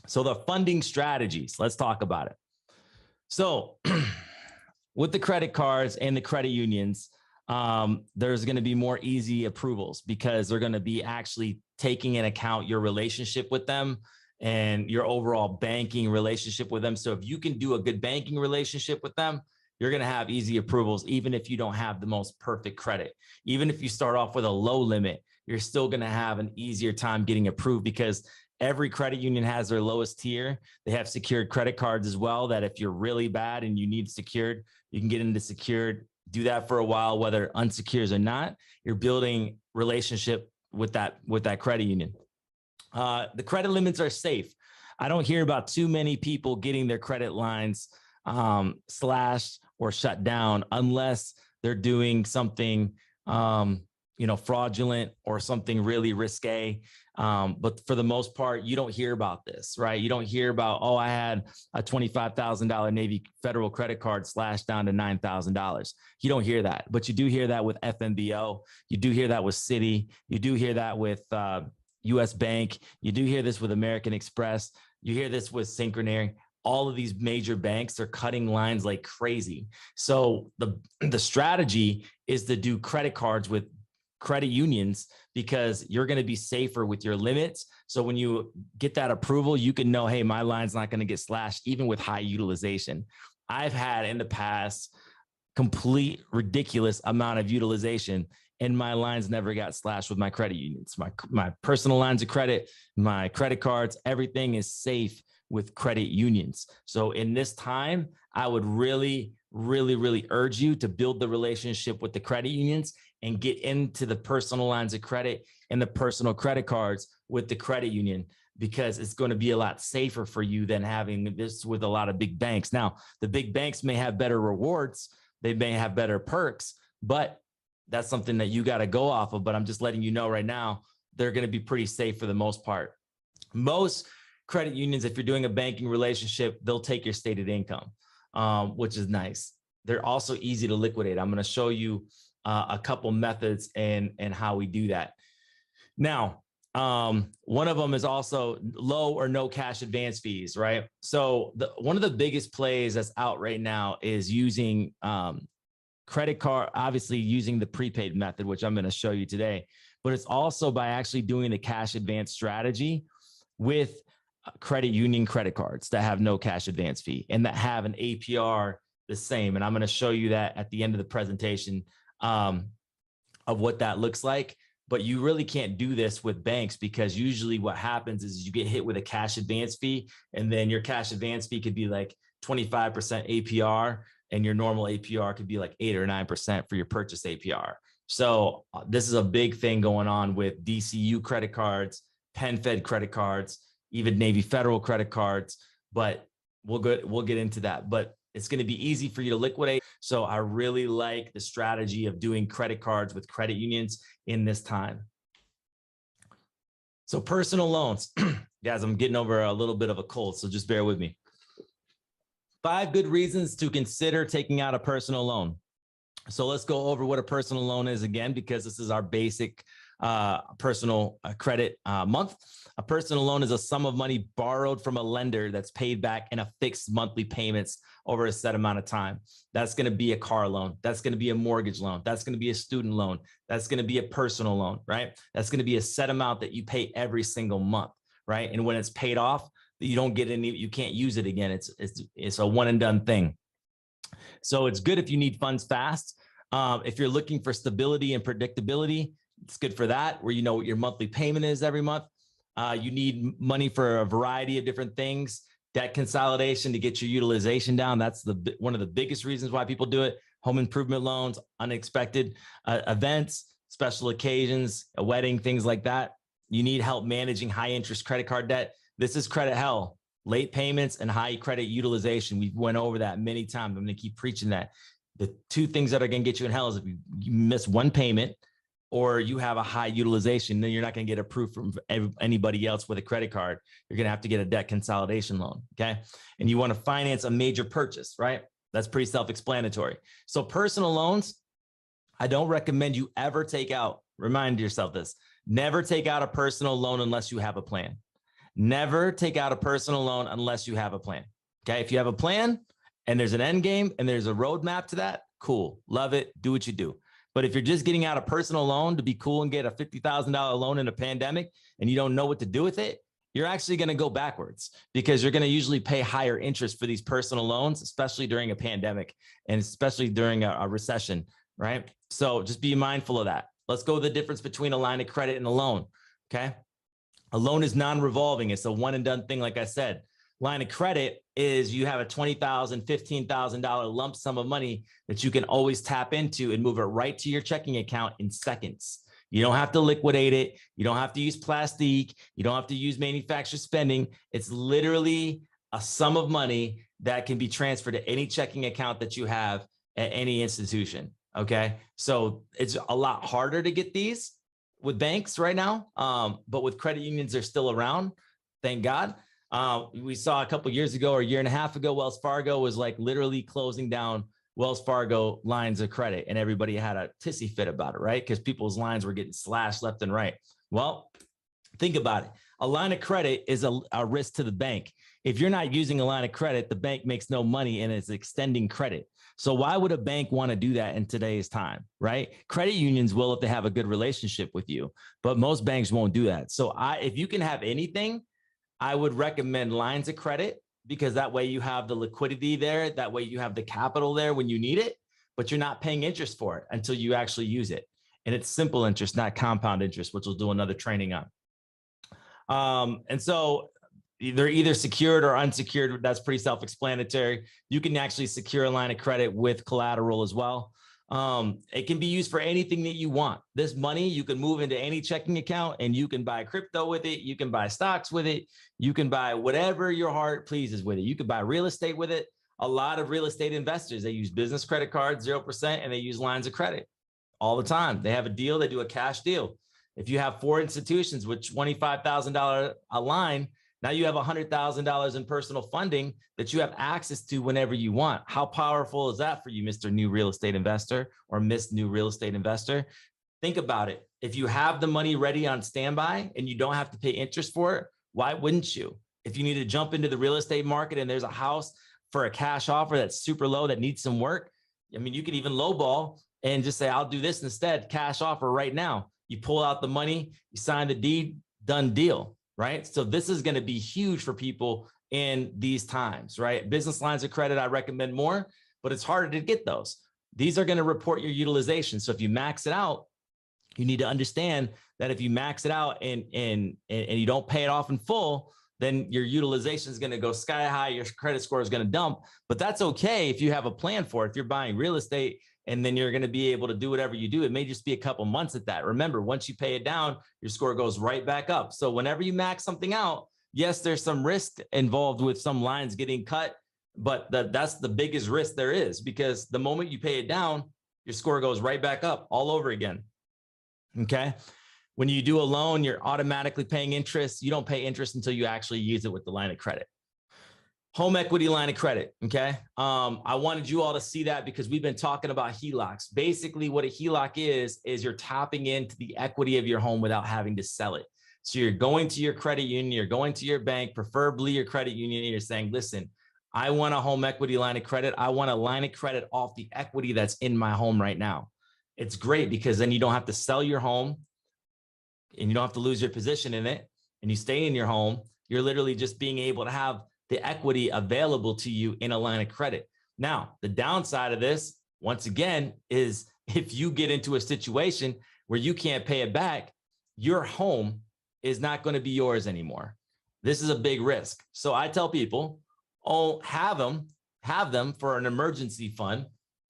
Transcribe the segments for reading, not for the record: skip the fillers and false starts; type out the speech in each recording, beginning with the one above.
So the funding strategies, let's talk about it. So with the credit cards and the credit unions, there's going to be more easy approvals because they're going to be actually taking into account your relationship with them and your overall banking relationship with them. So if you can do a good banking relationship with them, you're going to have easy approvals, even if you don't have the most perfect credit. Even if you start off with a low limit, you're still going to have an easier time getting approved because every credit union has their lowest tier. They have secured credit cards as well, that if you're really bad and you need secured, you can get into secured, do that for a while, whether unsecured or not. You're building relationship with that credit union. The credit limits are safe. I don't hear about too many people getting their credit lines slashed or shut down unless they're doing something fraudulent or something really risque. But for the most part, you don't hear about this, right? You don't hear about, oh, I had a $25,000 Navy federal credit card slashed down to $9,000. You don't hear that, but you do hear that with FMBO. You do hear that with Citi. You do hear that with US Bank. You do hear this with American Express. You hear this with Synchrony. All of these major banks are cutting lines like crazy. So the strategy is to do credit cards with credit unions because you're going to be safer with your limits. So when you get that approval, you can know, hey, my line's not going to get slashed, even with high utilization. I've had in the past complete ridiculous amount of utilization and my lines never got slashed with my credit unions. My personal lines of credit, my credit cards, everything is safe with credit unions. So in this time, I would really urge you to build the relationship with the credit unions and get into the personal lines of credit and the personal credit cards with the credit union, because it's going to be a lot safer for you than having this with a lot of big banks. Now, the big banks may have better rewards, they may have better perks, but that's something that you got to go off of. But I'm just letting you know right now, they're going to be pretty safe for the most part. Most credit unions, if you're doing a banking relationship, they'll take your stated income, which is nice. They're also easy to liquidate. I'm going to show you a couple methods and how we do that. Now, one of them is also low or no cash advance fees, right? So one of the biggest plays that's out right now is using credit card, obviously using the prepaid method, which I'm going to show you today, but it's also by actually doing the cash advance strategy with credit union credit cards that have no cash advance fee and that have an APR the same. And I'm going to show you that at the end of the presentation of what that looks like. But you really can't do this with banks because usually what happens is you get hit with a cash advance fee, and then your cash advance fee could be like 25% APR and your normal APR could be like 8 or 9% for your purchase APR. So this is a big thing going on with DCU credit cards, PenFed credit cards, even Navy Federal credit cards, but we'll get into that. But it's going to be easy for you to liquidate. So I really like the strategy of doing credit cards with credit unions in this time. So personal loans, guys, I'm getting over a little bit of a cold, so just bear with me. 5 good reasons to consider taking out a personal loan. So let's go over what a personal loan is again, because this is our basic personal credit month. A personal loan is a sum of money borrowed from a lender that's paid back in a fixed monthly payments over a set amount of time. That's going to be a car loan. That's going to be a mortgage loan. That's going to be a student loan. That's going to be a personal loan, right? That's going to be a set amount that you pay every single month, right? And when it's paid off, you don't get any, you can't use it again. It's a one and done thing. So it's good if you need funds fast. If you're looking for stability and predictability, it's good for that, where you know what your monthly payment is every month. You need money for a variety of different things. Debt consolidation to get your utilization down. That's one of the biggest reasons why people do it. Home improvement loans, unexpected events, special occasions, a wedding, things like that. You need help managing high interest credit card debt. This is credit hell. Late payments and high credit utilization. We've went over that many times. I'm going to keep preaching that. The 2 things that are going to get you in hell is if you miss one payment or you have a high utilization, then you're not going to get approved from anybody else with a credit card. You're going to have to get a debt consolidation loan, okay? And you want to finance a major purchase, right? That's pretty self-explanatory. So personal loans, I don't recommend you ever take out, remind yourself this, never take out a personal loan unless you have a plan. Never take out a personal loan unless you have a plan. Okay. If you have a plan and there's an end game and there's a roadmap to that, cool. Love it. Do what you do. But if you're just getting out a personal loan to be cool and get a $50,000 loan in a pandemic and you don't know what to do with it, you're actually going to go backwards because you're going to usually pay higher interest for these personal loans, especially during a pandemic and especially during a recession, right? So just be mindful of that. Let's go with the difference between a line of credit and a loan, okay? A loan is non-revolving. It's a one and done thing, like I said. Line of credit is you have a $20,000, $15,000 lump sum of money that you can always tap into and move it right to your checking account in seconds. You don't have to liquidate it. You don't have to use plastique. You don't have to use manufacturer spending. It's literally a sum of money that can be transferred to any checking account that you have at any institution. Okay. So it's a lot harder to get these with banks right now. But with credit unions, they're still around. Thank God. We saw a couple of years ago or a year and a half ago, Wells Fargo was like literally closing down Wells Fargo lines of credit, and everybody had a tissy fit about it, right? Because people's lines were getting slashed left and right. Well, think about it. A line of credit is a risk to the bank. If you're not using a line of credit, the bank makes no money and it's extending credit. So why would a bank want to do that in today's time, right? Credit unions will if they have a good relationship with you, but most banks won't do that. So if you can have anything, I would recommend lines of credit, because that way you have the liquidity there. That way you have the capital there when you need it, but you're not paying interest for it until you actually use it. And it's simple interest, not compound interest, which we'll do another training on. And so they're either secured or unsecured. That's pretty self-explanatory. You can actually secure a line of credit with collateral as well. It can be used for anything that you want. This money, you can move into any checking account and you can buy crypto with it. You can buy stocks with it. You can buy whatever your heart pleases with it. You can buy real estate with it. A lot of real estate investors, they use business credit cards, 0%, and they use lines of credit all the time. They have a deal. They do a cash deal. If you have 4 institutions with $25,000 a line, now you have $100,000 in personal funding that you have access to whenever you want. How powerful is that for you, Mr. New Real Estate Investor or Miss New Real Estate Investor? Think about it. If you have the money ready on standby and you don't have to pay interest for it, why wouldn't you? If you need to jump into the real estate market and there's a house for a cash offer that's super low that needs some work, I mean, you could even lowball and just say, I'll do this instead, cash offer right now. You pull out the money, you sign the deed, done deal. Right? So this is going to be huge for people in these times, right? Business lines of credit, I recommend more, but it's harder to get those. These are going to report your utilization. So if you max it out, you need to understand that if you max it out and you don't pay it off in full, then your utilization is going to go sky high. Your credit score is going to dump, but that's okay if you have a plan for it. If you're buying real estate, and then you're going to be able to do whatever you do. It may just be a couple months at that. Remember, once you pay it down, your score goes right back up. So whenever you max something out, yes, there's some risk involved with some lines getting cut, but that's the biggest risk there is, because the moment you pay it down, your score goes right back up all over again. Okay. When you do a loan, you're automatically paying interest. You don't pay interest until you actually use it with the line of credit. Home equity line of credit, okay? I wanted you all to see that because we've been talking about HELOCs. Basically, what a HELOC is you're tapping into the equity of your home without having to sell it. So you're going to your credit union, you're going to your bank, preferably your credit union, and you're saying, listen, I want a home equity line of credit. I want a line of credit off the equity that's in my home right now. It's great because then you don't have to sell your home and you don't have to lose your position in it, and you stay in your home. You're literally just being able to have the equity available to you in a line of credit. Now, the downside of this, once again, is if you get into a situation where you can't pay it back, your home is not going to be yours anymore. This is a big risk. So I tell people, oh, have them for an emergency fund,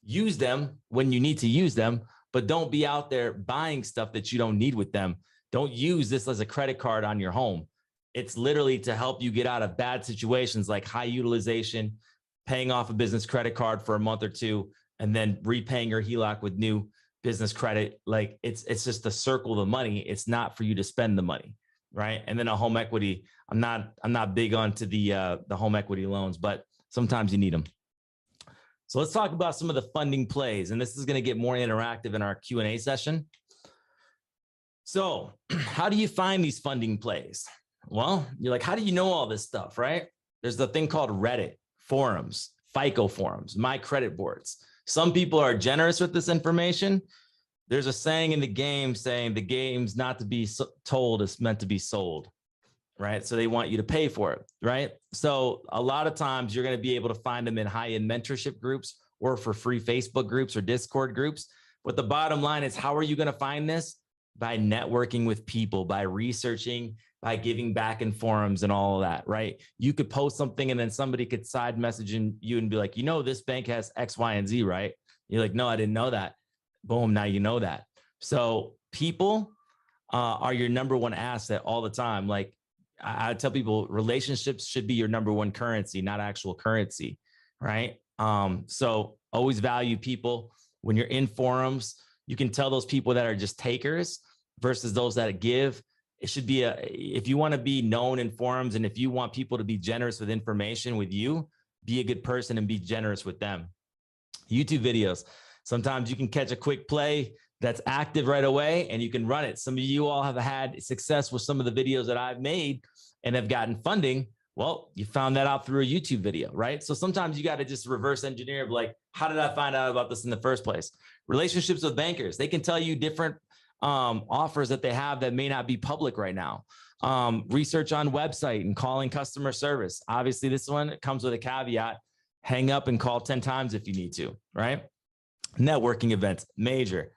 use them when you need to use them, but don't be out there buying stuff that you don't need with them. Don't use this as a credit card on your home. It's literally to help you get out of bad situations like high utilization, paying off a business credit card for a month or two, and then repaying your HELOC with new business credit. Like it's just to circle the money. It's not for you to spend the money, right? And then a home equity. I'm not big onto the home equity loans, but sometimes you need them. So let's talk about some of the funding plays, and this is going to get more interactive in our Q&A session. So how do you find these funding plays? Well, you're like, how do you know all this stuff, right? There's the thing called Reddit, forums, FICO forums, my credit boards. Some people are generous with this information. There's a saying in the game saying the game's not to be told, it's meant to be sold, right? So they want you to pay for it, right? So a lot of times you're going to be able to find them in high-end mentorship groups or for free Facebook groups or Discord groups. But the bottom line is, how are you going to find this? By networking with people, by researching, by giving back in forums and all of that, right? You could post something and then somebody could side message you and be like, you know, this bank has X, Y, and Z, right? You're like, no, I didn't know that. Boom, now you know that. So people are your number one asset all the time. Like I tell people, relationships should be your number one currency, not actual currency, right? So always value people. When you're in forums, you can tell those people that are just takers versus those that give. It should be if you want to be known in forums and if you want people to be generous with information with you, be a good person and be generous with them. YouTube videos. Sometimes you can catch a quick play that's active right away and you can run it. Some of you all have had success with some of the videos that I've made and have gotten funding. Well, you found that out through a YouTube video, right? So sometimes you got to just reverse engineer of like, how did I find out about this in the first place? Relationships with bankers. They can tell you different offers that they have that may not be public right now. Research on website and calling customer service. Obviously, this one comes with a caveat. Hang up and call 10 times if you need to, right? Networking events, major.